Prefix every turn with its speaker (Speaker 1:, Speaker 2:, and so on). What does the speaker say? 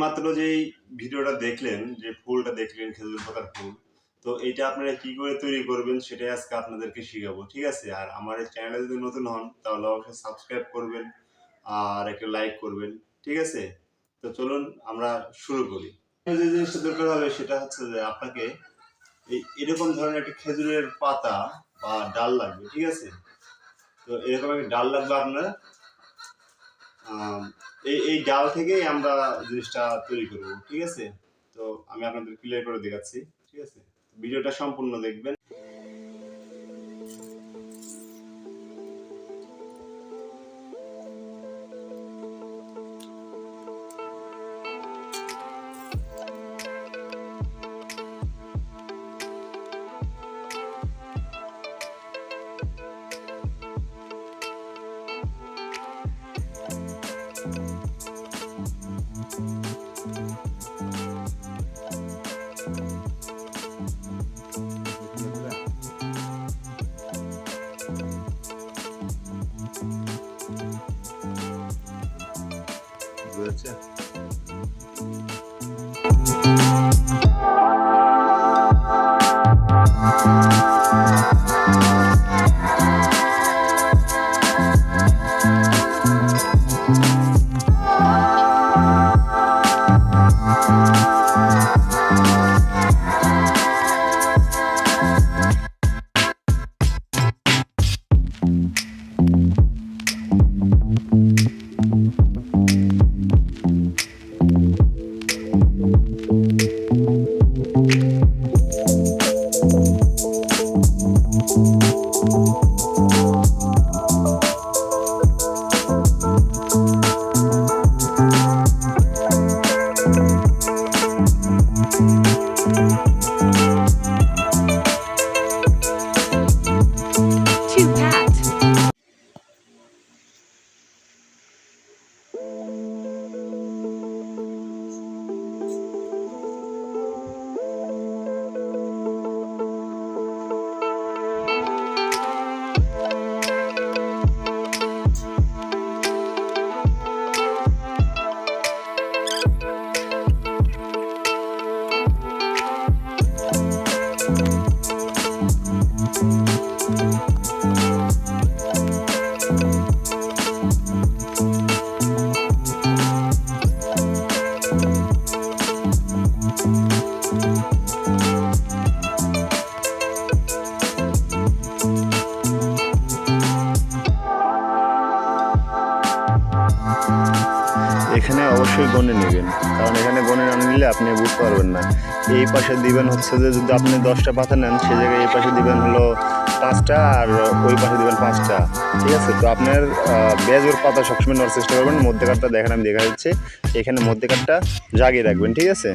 Speaker 1: মাত্র যেই ভিডিওটা দেখলেন, যে ফুলটা দেখলেন খেজুর পাতার ফুল, তো এটা আপনারা কি করে তৈরি করবেন সেটাই আজকে আপনাদেরকে শিখাবো, ঠিক আছে? আর আমার এই চ্যানেলে যদি নতুন হন তাহলে অবশ্যই সাবস্ক্রাইব করবেন আর একটা লাইক করবেন, ঠিক আছে? তো চলুন আমরা শুরু করি। যে জিনিসটা দরকার হবে সেটা হচ্ছে যে আপনাকে এরকম ধরনের একটা খেজুরের পাতা বা ডাল লাগবে, ঠিক আছে? তো এরকম একটা ডাল লাগবে আপনার। এই ডাল থেকেই আমরা জিনিসটা তৈরি করব, ঠিক আছে? তো আমি আপনাদের ক্লিয়ার করে দেখাচ্ছি, ঠিক আছে? ভিডিওটা সম্পূর্ণ দেখবেন। বুঝেছে?
Speaker 2: এখানে অবশ্যই গণে নেবেন, কারণ এখানে গণে না নিলে আপনি বুঝতে পারবেন না। এই পাশে দিবেন হচ্ছে যে যদি আপনি 10টা পাতা নেন সে জায়গায় এই পাশে দিবেন হলো 5টা আর ওই পাশে দিবেন 5টা, ঠিক আছে? তো আপনার বেজোর পাতা সবসময় নেওয়ার চেষ্টা করবেন। মধ্যেকারটা দেখেন আমি দেখা যাচ্ছে, এখানে মধ্যেকারটা জাগিয়ে রাখবেন, ঠিক আছে?